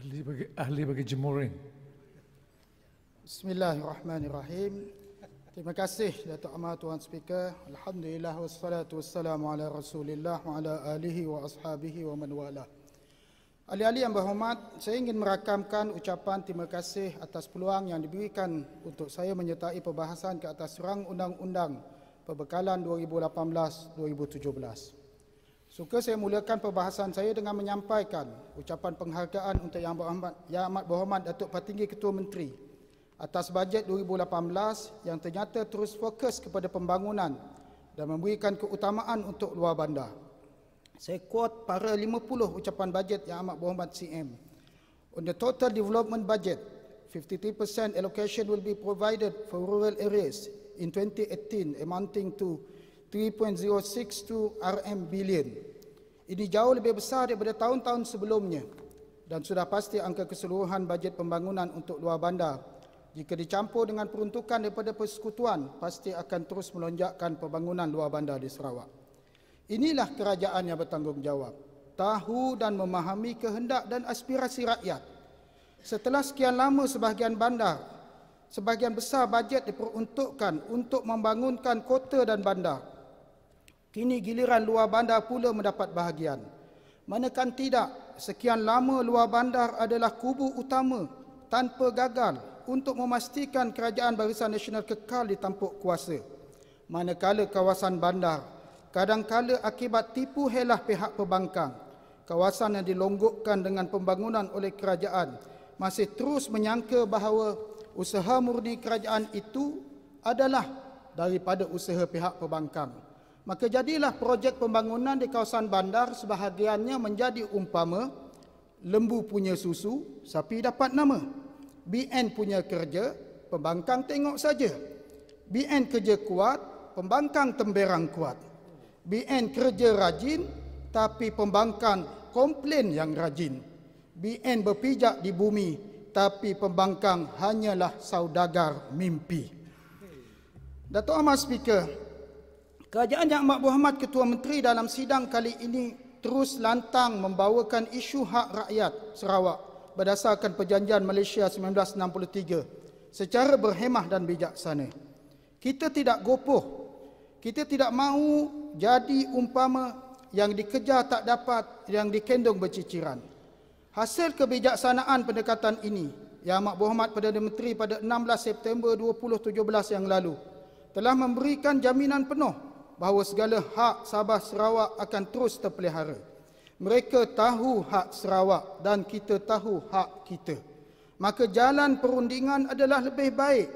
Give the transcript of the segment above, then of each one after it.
Ahli bagi jemuring. Bismillahirrahmanirrahim. Terima kasih Datuk Amar Tuan Speaker. Alhamdulillah wassalatu wassalamu ala Rasulillah wa ala alihi wa ashabihi wa man wala. Ahli-ahli yang berhormat, saya ingin merakamkan ucapan terima kasih atas peluang yang diberikan untuk saya menyertai perbahasan ke atas Rang Undang-Undang Perbekalan 2018-2017. Suka saya mulakan perbahasan saya dengan menyampaikan ucapan penghargaan untuk Yang Amat Berhormat Datuk Patinggi Ketua Menteri atas bajet 2018 yang ternyata terus fokus kepada pembangunan dan memberikan keutamaan untuk luar bandar. Saya quote para 50 ucapan bajet Yang Amat Berhormat CM. On the total development budget, 53% allocation will be provided for rural areas in 2018 amounting to 3.062 RM billion. Ini jauh lebih besar daripada tahun-tahun sebelumnya dan sudah pasti angka keseluruhan bajet pembangunan untuk luar bandar jika dicampur dengan peruntukan daripada persekutuan pasti akan terus melonjakkan pembangunan luar bandar di Sarawak. Inilah kerajaan yang bertanggungjawab, tahu dan memahami kehendak dan aspirasi rakyat. Setelah sekian lama sebahagian besar bajet diperuntukkan untuk membangunkan kota dan bandar. Kini giliran luar bandar pula mendapat bahagian. Manakah tidak, sekian lama luar bandar adalah kubu utama tanpa gagal untuk memastikan kerajaan Barisan Nasional kekal di tampuk kuasa. Manakala kawasan bandar, kadangkala akibat tipu helah pihak pembangkang, kawasan yang dilonggokkan dengan pembangunan oleh kerajaan masih terus menyangka bahawa usaha murni kerajaan itu adalah daripada usaha pihak pembangkang. Maka jadilah projek pembangunan di kawasan bandar sebahagiannya menjadi umpama lembu punya susu, sapi dapat nama. BN punya kerja, pembangkang tengok saja. BN kerja kuat, pembangkang temberang kuat. BN kerja rajin, tapi pembangkang komplain yang rajin. BN berpijak di bumi, tapi pembangkang hanyalah saudagar mimpi. Datuk Amar Speaker, Kerajaan Yang Amat Berhormat Ketua Menteri dalam sidang kali ini terus lantang membawakan isu hak rakyat Sarawak berdasarkan Perjanjian Malaysia 1963 secara berhemah dan bijaksana. Kita tidak gopoh, kita tidak mahu jadi umpama yang dikejar tak dapat, yang dikendong berciciran. Hasil kebijaksanaan pendekatan ini, Yang Amat Berhormat Perdana Menteri pada 16 September 2017 yang lalu telah memberikan jaminan penuh bahawa segala hak Sabah Sarawak akan terus terpelihara. Mereka tahu hak Sarawak dan kita tahu hak kita. Maka jalan perundingan adalah lebih baik.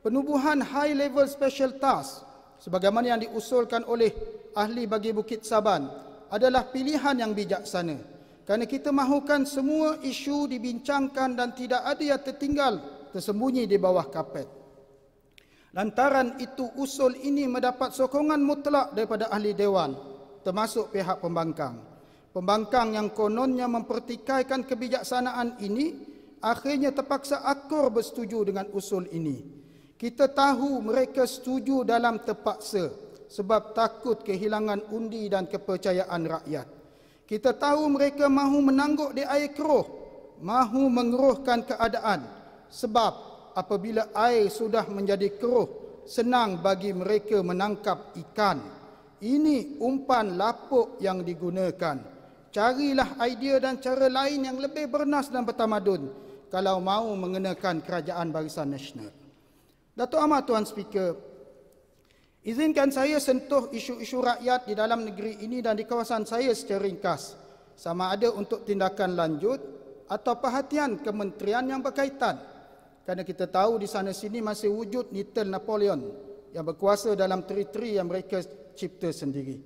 Penubuhan High Level Special Task sebagaimana yang diusulkan oleh ahli bagi Bukit Saban adalah pilihan yang bijaksana. Kerana kita mahukan semua isu dibincangkan dan tidak ada yang tertinggal tersembunyi di bawah kapet. Lantaran itu usul ini mendapat sokongan mutlak daripada ahli dewan termasuk pihak pembangkang. Pembangkang yang kononnya mempertikaikan kebijaksanaan ini akhirnya terpaksa akur bersetuju dengan usul ini. Kita tahu mereka setuju dalam terpaksa sebab takut kehilangan undi dan kepercayaan rakyat. Kita tahu mereka mahu menangguk di air keruh, mahu mengeruhkan keadaan sebab apabila air sudah menjadi keruh, senang bagi mereka menangkap ikan. Ini umpan lapuk yang digunakan. Carilah idea dan cara lain yang lebih bernas dan bertamadun kalau mahu mengenakan kerajaan Barisan Nasional. Datuk Amar Tuan Speaker, izinkan saya sentuh isu-isu rakyat di dalam negeri ini dan di kawasan saya secara ringkas, sama ada untuk tindakan lanjut atau perhatian kementerian yang berkaitan. Kerana kita tahu di sana sini masih wujud Little Napoleon yang berkuasa dalam teritori yang mereka cipta sendiri.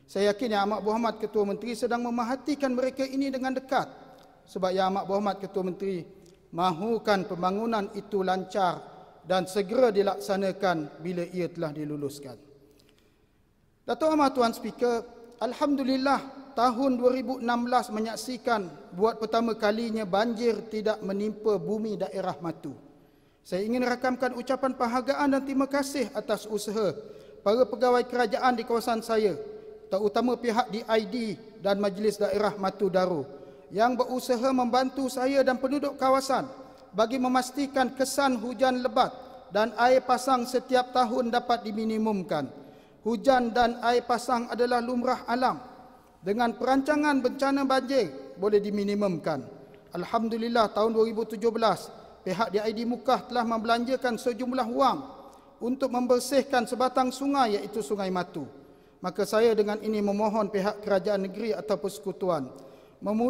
Saya yakin Yang Amat Berhormat Ketua Menteri sedang memerhatikan mereka ini dengan dekat. Sebab Yang Amat Berhormat Ketua Menteri mahukan pembangunan itu lancar dan segera dilaksanakan bila ia telah diluluskan. Datuk Amar Tuan Speaker, Alhamdulillah tahun 2016 menyaksikan buat pertama kalinya banjir tidak menimpa bumi daerah Matu. Saya ingin rakamkan ucapan penghargaan dan terima kasih atas usaha para pegawai kerajaan di kawasan saya, terutama pihak DID dan Majlis Daerah Matu Daru yang berusaha membantu saya dan penduduk kawasan bagi memastikan kesan hujan lebat dan air pasang setiap tahun dapat diminimumkan. Hujan dan air pasang adalah lumrah alam. Dengan perancangan bencana banjir boleh diminimumkan. Alhamdulillah, tahun 2017 pihak DID Mukah telah membelanjakan sejumlah wang untuk membersihkan sebatang sungai, iaitu Sungai Matu. Maka saya dengan ini memohon pihak kerajaan negeri atau persekutuan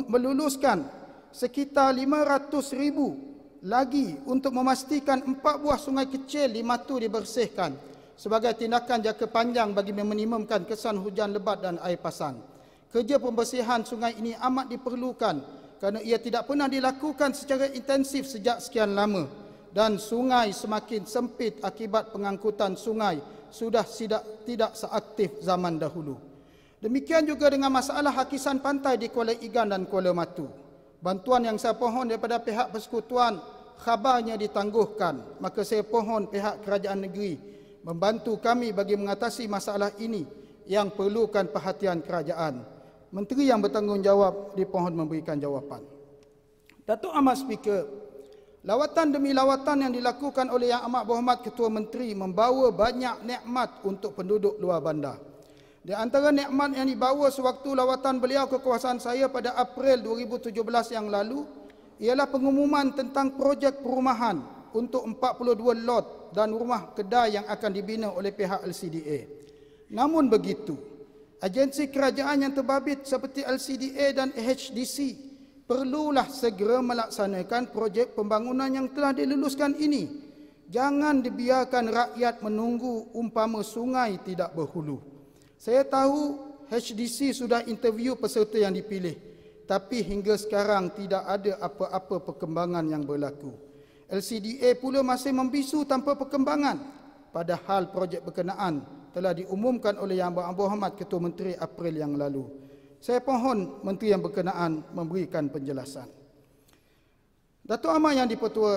meluluskan sekitar 500,000 lagi untuk memastikan 4 buah sungai kecil di Matu dibersihkan sebagai tindakan jangka panjang bagi meminimumkan kesan hujan lebat dan air pasang. Kerja pembersihan sungai ini amat diperlukan kerana ia tidak pernah dilakukan secara intensif sejak sekian lama dan sungai semakin sempit akibat pengangkutan sungai sudah tidak seaktif zaman dahulu. Demikian juga dengan masalah hakisan pantai di Kuala Igan dan Kuala Matu. Bantuan yang saya pohon daripada pihak persekutuan khabarnya ditangguhkan, maka saya pohon pihak kerajaan negeri membantu kami bagi mengatasi masalah ini yang perlukan perhatian kerajaan. Menteri yang bertanggungjawab dipohon memberikan jawapan. Datuk Amat Speaker, lawatan demi lawatan yang dilakukan oleh Yang Amat Berhormat Ketua Menteri membawa banyak nikmat untuk penduduk luar bandar. Di antara nikmat yang dibawa sewaktu lawatan beliau ke kawasan saya pada April 2017 yang lalu ialah pengumuman tentang projek perumahan untuk 42 lot dan rumah kedai yang akan dibina oleh pihak LCDA. Namun begitu, agensi kerajaan yang terbabit seperti LCDA dan HDC perlulah segera melaksanakan projek pembangunan yang telah diluluskan ini. Jangan dibiarkan rakyat menunggu umpama sungai tidak berhulu. Saya tahu HDC sudah interview peserta yang dipilih, tapi hingga sekarang tidak ada apa-apa perkembangan yang berlaku. LCDA pula masih membisu tanpa perkembangan, padahal projek berkenaan telah diumumkan oleh Yang Berhormat Ketua Menteri April yang lalu. Saya pohon menteri yang berkenaan memberikan penjelasan. Datuk Amat Yang di-Pertua,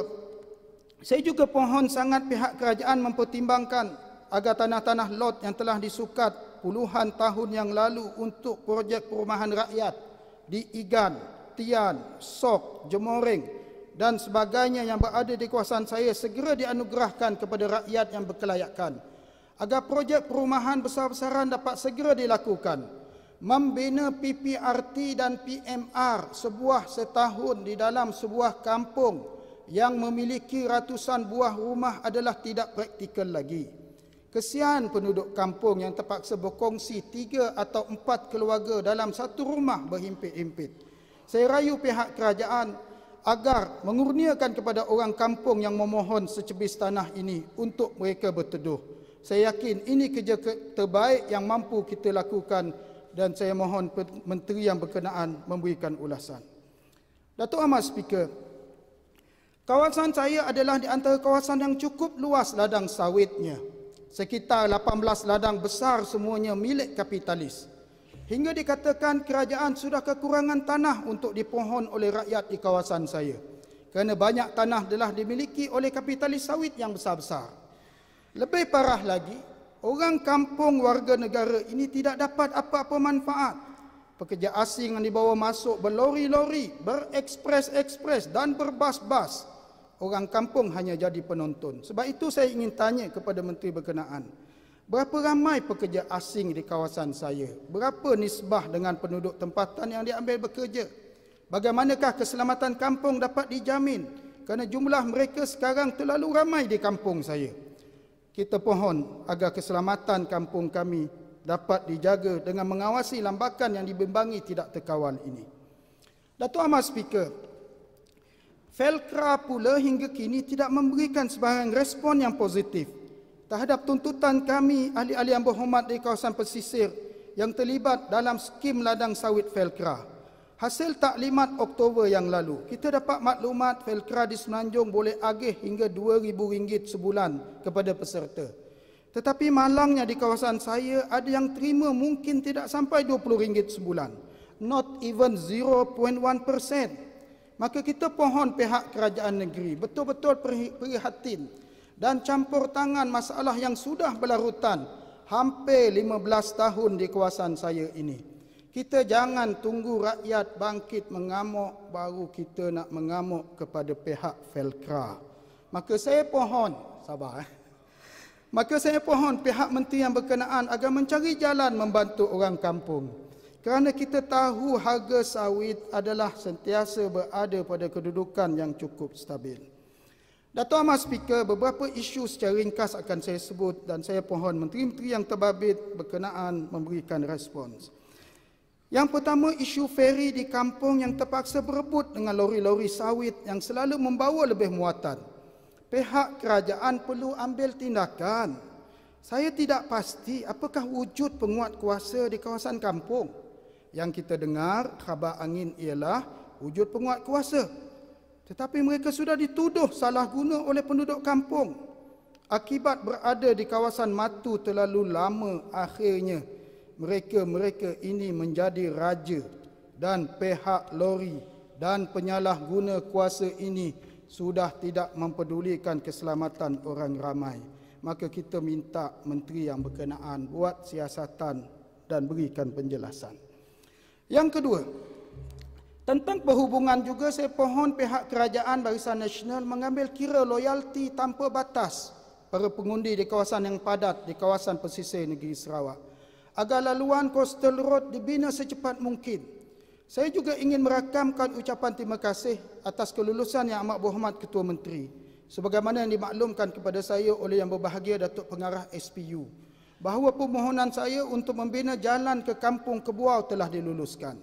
saya juga pohon sangat pihak kerajaan mempertimbangkan agar tanah-tanah lot yang telah disukat puluhan tahun yang lalu untuk projek perumahan rakyat di Igan, Tian, Sok, Jemoreng dan sebagainya yang berada di kawasan saya segera dianugerahkan kepada rakyat yang berkelayakan. Agar projek perumahan besar-besaran dapat segera dilakukan. Membina PPRT dan PMR sebuah setahun di dalam sebuah kampung yang memiliki ratusan buah rumah adalah tidak praktikal lagi. Kesian penduduk kampung yang terpaksa berkongsi 3 atau 4 keluarga dalam satu rumah berhimpit-himpit. Saya rayu pihak kerajaan agar mengurniakan kepada orang kampung yang memohon secebis tanah ini untuk mereka berteduh. Saya yakin ini kerja terbaik yang mampu kita lakukan dan saya mohon menteri yang berkenaan memberikan ulasan. Datuk Amat Speaker, kawasan saya adalah di antara kawasan yang cukup luas ladang sawitnya. Sekitar 18 ladang besar semuanya milik kapitalis. Hingga dikatakan kerajaan sudah kekurangan tanah untuk dipohon oleh rakyat di kawasan saya. Kerana banyak tanah telah dimiliki oleh kapitalis sawit yang besar-besar. Lebih parah lagi, orang kampung warga negara ini tidak dapat apa-apa manfaat. Pekerja asing yang dibawa masuk berlori-lori, berekspres-ekspres dan berbas-bas. Orang kampung hanya jadi penonton. Sebab itu saya ingin tanya kepada menteri berkenaan. Berapa ramai pekerja asing di kawasan saya? Berapa nisbah dengan penduduk tempatan yang diambil bekerja? Bagaimanakah keselamatan kampung dapat dijamin? Kerana jumlah mereka sekarang terlalu ramai di kampung saya. Kita pohon agar keselamatan kampung kami dapat dijaga dengan mengawasi lambakan yang dibimbangi tidak terkawal ini. Datuk Amat Speaker, Felkra pula hingga kini tidak memberikan sebarang respon yang positif terhadap tuntutan kami ahli-ahli yang berhormat di kawasan pesisir yang terlibat dalam skim ladang sawit Felkra. Hasil taklimat Oktober yang lalu, kita dapat maklumat Felkra di Semenanjung boleh agih hingga RM2,000 sebulan kepada peserta. Tetapi malangnya di kawasan saya ada yang terima mungkin tidak sampai RM20 sebulan. Not even 0.1%. Maka kita pohon pihak kerajaan negeri betul-betul prihatin dan campur tangan masalah yang sudah berlarutan hampir 15 tahun di kawasan saya ini. Kita jangan tunggu rakyat bangkit mengamuk baru kita nak mengamuk kepada pihak Felkra. Maka saya pohon, sabar. Maka saya pohon pihak menteri yang berkenaan agar mencari jalan membantu orang kampung. Kerana kita tahu harga sawit adalah sentiasa berada pada kedudukan yang cukup stabil. Dato' Ahmad Speaker, beberapa isu secara ringkas akan saya sebut dan saya pohon menteri-menteri yang terbabit berkenaan memberikan respons. Yang pertama, isu feri di kampung yang terpaksa berebut dengan lori-lori sawit yang selalu membawa lebih muatan. Pihak kerajaan perlu ambil tindakan. Saya tidak pasti apakah wujud penguat kuasa di kawasan kampung. Yang kita dengar, khabar angin ialah wujud penguat kuasa. Tetapi mereka sudah dituduh salah guna oleh penduduk kampung. Akibat berada di kawasan Matu terlalu lama, akhirnya mereka ini menjadi raja dan pihak lori dan penyalahguna kuasa ini sudah tidak mempedulikan keselamatan orang ramai. Maka kita minta menteri yang berkenaan buat siasatan dan berikan penjelasan. Yang kedua, tentang perhubungan juga saya pohon pihak kerajaan Barisan Nasional mengambil kira loyalti tanpa batas para pengundi di kawasan yang padat di kawasan pesisir negeri Sarawak, agar laluan coastal road dibina secepat mungkin. Saya juga ingin merakamkan ucapan terima kasih atas kelulusan Yang Amat Berhormat Ketua Menteri, sebagaimana yang dimaklumkan kepada saya oleh Yang Berbahagia Datuk Pengarah SPU, bahawa permohonan saya untuk membina jalan ke Kampung Kebuau telah diluluskan.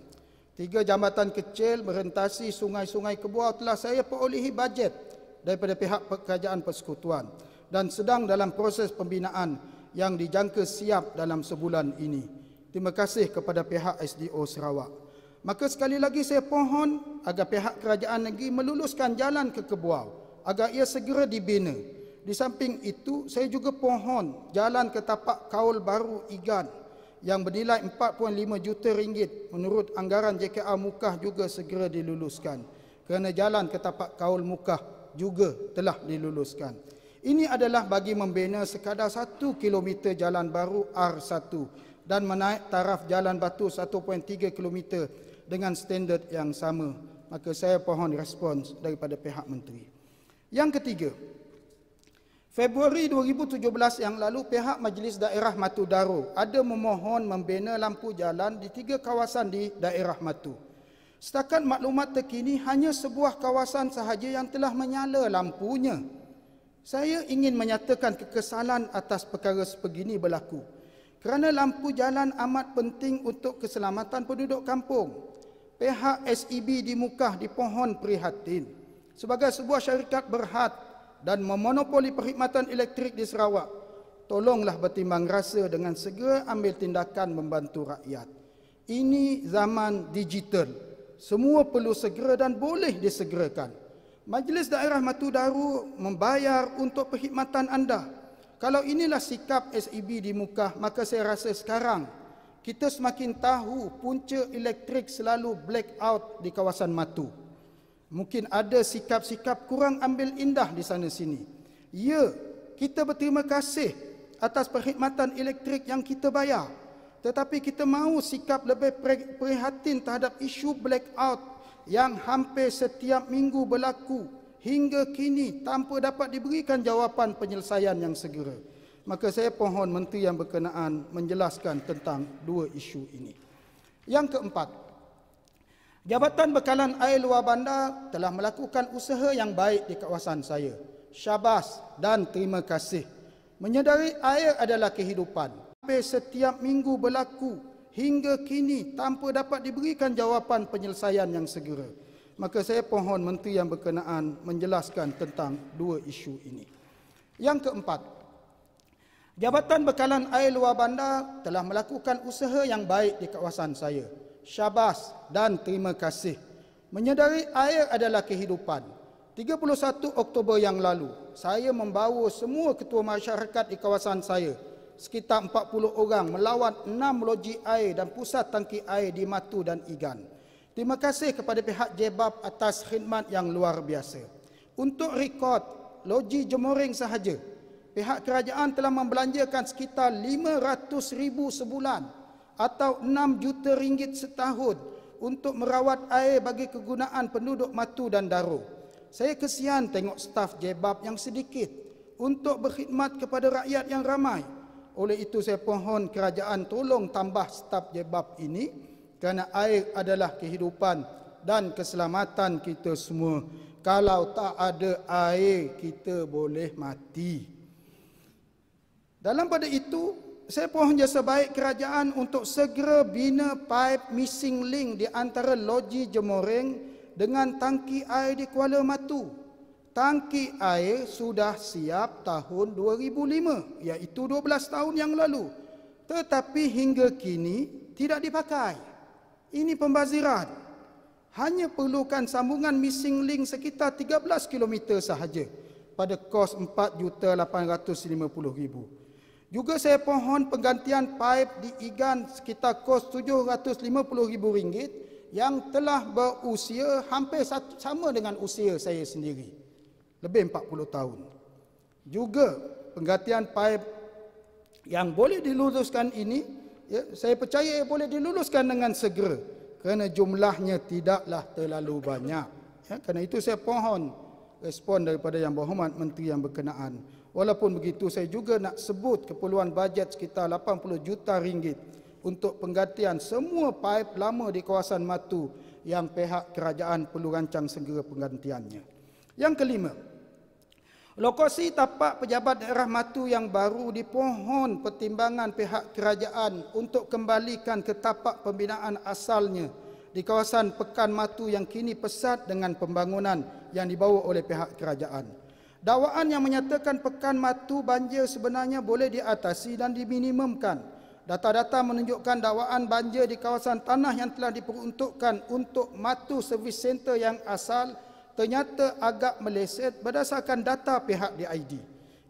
3 jambatan kecil merentasi sungai-sungai Kebuau telah saya perolehi bajet daripada pihak Kerajaan Persekutuan dan sedang dalam proses pembinaan yang dijangka siap dalam sebulan ini. Terima kasih kepada pihak SDO Sarawak. Maka sekali lagi saya pohon agar pihak kerajaan negeri meluluskan jalan ke Kebuau agar ia segera dibina. Di samping itu, saya juga pohon jalan ke tapak kaul baru Igan yang bernilai 4.5 juta ringgit menurut anggaran JKR Mukah juga segera diluluskan. Kerana jalan ke tapak kaul Mukah juga telah diluluskan. Ini adalah bagi membina sekadar 1 km jalan baru R1 dan menaik taraf jalan batu 1.3 km dengan standard yang sama. Maka saya pohon respons daripada pihak menteri. Yang ketiga, Februari 2017 yang lalu pihak Majlis Daerah Matu Daro ada memohon membina lampu jalan di 3 kawasan di daerah Matu. Setakat maklumat terkini hanya sebuah kawasan sahaja yang telah menyala lampunya. Saya ingin menyatakan kekesalan atas perkara sebegini berlaku kerana lampu jalan amat penting untuk keselamatan penduduk kampung. Pihak SEB di Mukah dipohon prihatin sebagai sebuah syarikat berhad dan memonopoli perkhidmatan elektrik di Sarawak. Tolonglah bertimbang rasa dengan segera ambil tindakan membantu rakyat. Ini zaman digital. Semua perlu segera dan boleh disegerakan. Majlis Daerah Matu Daro membayar untuk perkhidmatan anda. Kalau inilah sikap SEB di Mukah, maka saya rasa sekarang kita semakin tahu punca elektrik selalu black out di kawasan Matu. Mungkin ada sikap-sikap kurang ambil indah di sana sini. Ya, kita berterima kasih atas perkhidmatan elektrik yang kita bayar. Tetapi kita mahu sikap lebih prihatin terhadap isu black out yang hampir setiap minggu berlaku hingga kini tanpa dapat diberikan jawapan penyelesaian yang segera. Maka saya pohon menteri yang berkenaan menjelaskan tentang 2 isu ini. Yang keempat, Jabatan Bekalan Air Luar Bandar telah melakukan usaha yang baik di kawasan saya. Syabas dan terima kasih. Menyedari air adalah kehidupan. Hampir setiap minggu berlaku hingga kini tanpa dapat diberikan jawapan penyelesaian yang segera. Maka saya pohon menteri yang berkenaan menjelaskan tentang 2 isu ini. Yang keempat, Jabatan Bekalan Air Luar Bandar telah melakukan usaha yang baik di kawasan saya. Syabas dan terima kasih. Menyedari air adalah kehidupan. 31 Oktober yang lalu, saya membawa semua ketua masyarakat di kawasan saya, sekitar 40 orang, melawat 6 loji air dan pusat tangki air di Matu dan Igan. Terima kasih kepada pihak JBAP atas khidmat yang luar biasa. Untuk rekod, loji Jemoring sahaja, pihak kerajaan telah membelanjakan sekitar 500,000 sebulan atau 6 juta ringgit setahun untuk merawat air bagi kegunaan penduduk Matu dan Daro. Saya kesian tengok staf Jebab yang sedikit untuk berkhidmat kepada rakyat yang ramai. Oleh itu saya pohon kerajaan tolong tambah staf Jebab ini kerana air adalah kehidupan dan keselamatan kita semua. Kalau tak ada air, kita boleh mati. Dalam pada itu, saya pohon jasa baik kerajaan untuk segera bina pipe missing link di antara loji Jemoreng dengan tangki air di Kuala Matu. Tangki air sudah siap tahun 2005, iaitu 12 tahun yang lalu. Tetapi hingga kini tidak dipakai. Ini pembaziran. Hanya perlukan sambungan missing link sekitar 13 km sahaja pada kos RM4,850,000. Juga saya pohon penggantian pipe di Igan sekitar kos RM750,000 yang telah berusia hampir sama dengan usia saya sendiri. Lebih 40 tahun. Juga penggantian pipe yang boleh diluluskan ini, saya percaya boleh diluluskan dengan segera kerana jumlahnya tidaklah terlalu banyak. Kerana itu saya pohon respon daripada Yang Berhormat Menteri yang berkenaan. Walaupun begitu, saya juga nak sebut keperluan bajet sekitar 80 juta ringgit untuk penggantian semua paip lama di kawasan Matu yang pihak kerajaan perlu rancang segera penggantiannya. Yang kelima, lokasi tapak pejabat daerah Matu yang baru dipohon pertimbangan pihak kerajaan untuk kembalikan ke tapak pembinaan asalnya di kawasan Pekan Matu yang kini pesat dengan pembangunan yang dibawa oleh pihak kerajaan. Dakwaan yang menyatakan Pekan Matu banjir sebenarnya boleh diatasi dan diminimumkan. Data-data menunjukkan dakwaan banjir di kawasan tanah yang telah diperuntukkan untuk Matu Service Center yang asal ternyata agak meleset berdasarkan data pihak DID.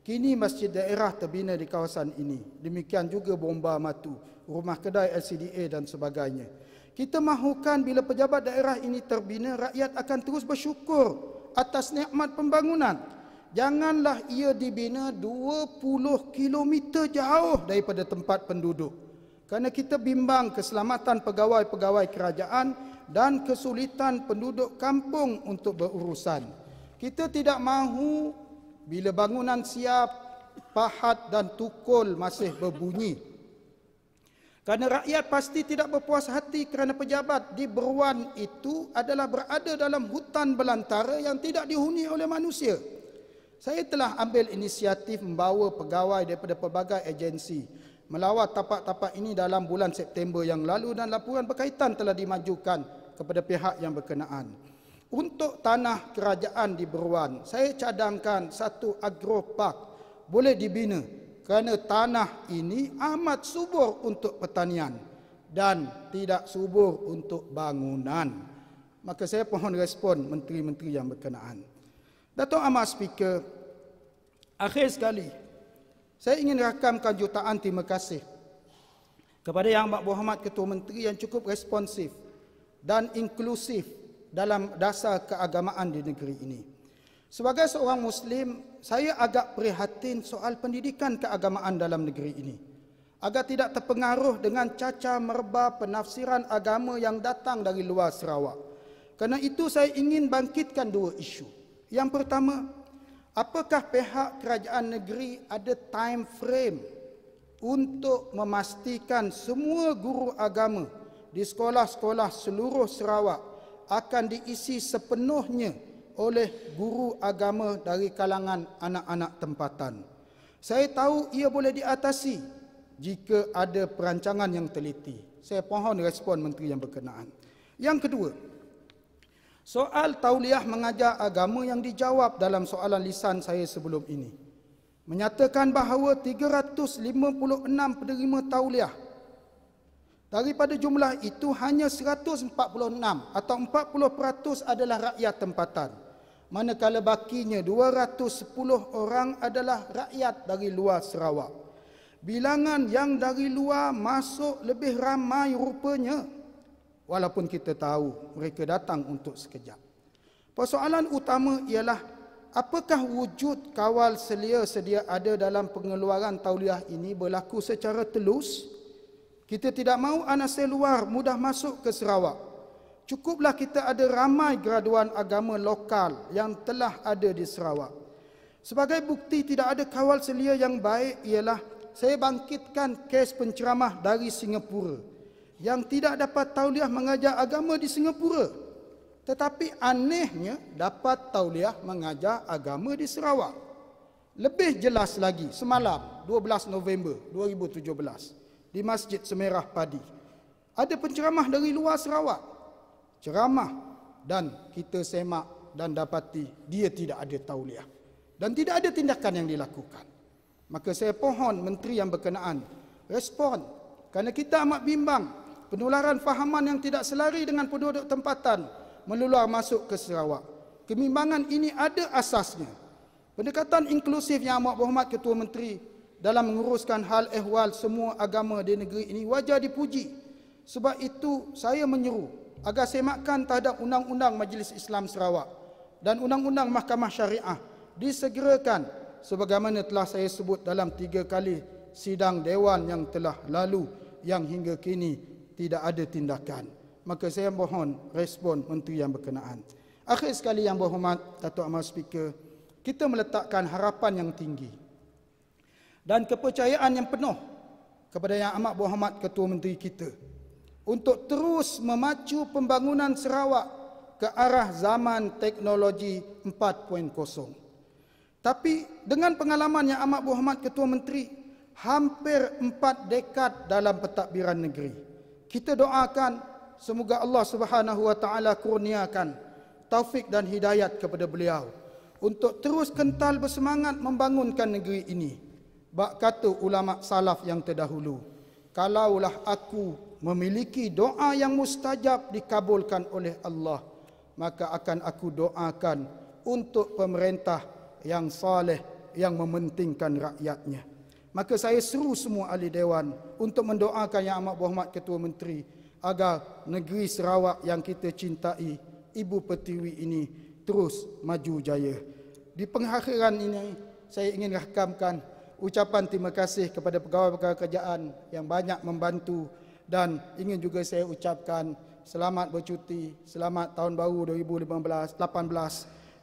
Kini masjid daerah terbina di kawasan ini. Demikian juga Bomba Matu, rumah kedai LCDA dan sebagainya. Kita mahukan bila pejabat daerah ini terbina, rakyat akan terus bersyukur atas nikmat pembangunan. Janganlah ia dibina 20 km jauh daripada tempat penduduk. Kerana kita bimbang keselamatan pegawai-pegawai kerajaan dan kesulitan penduduk kampung untuk berurusan. Kita tidak mahu bila bangunan siap, pahat dan tukul masih berbunyi. Kerana rakyat pasti tidak berpuas hati kerana pejabat di Beruan itu adalah berada dalam hutan belantara yang tidak dihuni oleh manusia. Saya telah ambil inisiatif membawa pegawai daripada pelbagai agensi melawat tapak-tapak ini dalam bulan September yang lalu dan laporan berkaitan telah dimajukan kepada pihak yang berkenaan. Untuk tanah kerajaan di Beruan, saya cadangkan satu agropark boleh dibina kerana tanah ini amat subur untuk pertanian dan tidak subur untuk bangunan. Maka saya pohon respon menteri-menteri yang berkenaan. Datuk Amat Speaker, akhir sekali, saya ingin rakamkan jutaan terima kasih kepada Yang Berhormat Ketua Menteri yang cukup responsif dan inklusif dalam dasar keagamaan di negeri ini. Sebagai seorang Muslim, saya agak prihatin soal pendidikan keagamaan dalam negeri ini, agar tidak terpengaruh dengan cacar merba penafsiran agama yang datang dari luar Sarawak. Kerana itu saya ingin bangkitkan dua isu. Yang pertama, apakah pihak kerajaan negeri ada time frame untuk memastikan semua guru agama di sekolah-sekolah seluruh Sarawak akan diisi sepenuhnya oleh guru agama dari kalangan anak-anak tempatan? Saya tahu ia boleh diatasi jika ada perancangan yang teliti. Saya pohon respon menteri yang berkenaan. Yang kedua, soal tauliah mengajar agama yang dijawab dalam soalan lisan saya sebelum ini menyatakan bahawa 356 penerima tauliah. Daripada jumlah itu hanya 146 atau 40% adalah rakyat tempatan, manakala bakinya 210 orang adalah rakyat dari luar Sarawak. Bilangan yang dari luar masuk lebih ramai rupanya, walaupun kita tahu mereka datang untuk sekejap. Persoalan utama ialah apakah wujud kawal sedia ada dalam pengeluaran tauliah ini berlaku secara telus Kita tidak mahu anasir luar mudah masuk ke Sarawak. Cukuplah kita ada ramai graduan agama lokal yang telah ada di Sarawak. Sebagai bukti tidak ada kawal selia yang baik ialah saya bangkitkan kes penceramah dari Singapura yang tidak dapat tauliah mengajar agama di Singapura. Tetapi anehnya dapat tauliah mengajar agama di Sarawak. Lebih jelas lagi, semalam 12 November 2017 di Masjid Semerah Padi, ada penceramah dari luar Sarawak. Ceramah dan kita semak dan dapati dia tidak ada tauliah. Dan tidak ada tindakan yang dilakukan. Maka saya pohon menteri yang berkenaan respon. Kerana kita amat bimbang penularan fahaman yang tidak selari dengan penduduk tempatan melular masuk ke Sarawak. Kebimbangan ini ada asasnya. Pendekatan inklusif yang amat berhormat Ketua Menteri dalam menguruskan hal ehwal semua agama di negeri ini wajar dipuji. Sebab itu saya menyeru agar semakan terhadap Undang-Undang Majlis Islam Sarawak dan Undang-Undang Mahkamah Syariah disegerakan sebagaimana telah saya sebut dalam 3 kali sidang Dewan yang telah lalu yang hingga kini tidak ada tindakan. Maka saya mohon respon menteri yang berkenaan. Akhir sekali yang berhormat Datuk Amal Speaker, kita meletakkan harapan yang tinggi dan kepercayaan yang penuh kepada yang amat berhormat Ketua Menteri kita untuk terus memacu pembangunan Sarawak ke arah zaman teknologi 4.0. Tapi dengan pengalaman yang amat berhormat Ketua Menteri hampir 4 dekad dalam pentadbiran negeri, kita doakan semoga Allah Subhanahu wa taala kurniakan taufik dan hidayat kepada beliau untuk terus kental bersemangat membangunkan negeri ini. Bak kata ulama salaf yang terdahulu, kalaulah aku memiliki doa yang mustajab dikabulkan oleh Allah, maka akan aku doakan untuk pemerintah yang saleh yang mementingkan rakyatnya. Maka saya seru semua ahli dewan untuk mendoakan yang amat berhormat Ketua Menteri agar negeri Sarawak yang kita cintai, Ibu Pertiwi ini terus maju jaya. Di pengakhiran ini saya ingin rakamkan ucapan terima kasih kepada pegawai-pegawai kerajaan yang banyak membantu dan ingin juga saya ucapkan selamat bercuti, selamat tahun baru 2018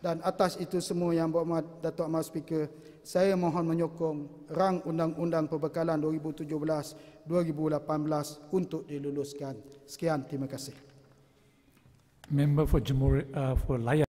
dan atas itu semua yang berhormat Datuk Amal Speaker, saya mohon menyokong rang Undang-Undang Perbekalan 2017-2018 untuk diluluskan. Sekian, terima kasih. Member for Layar.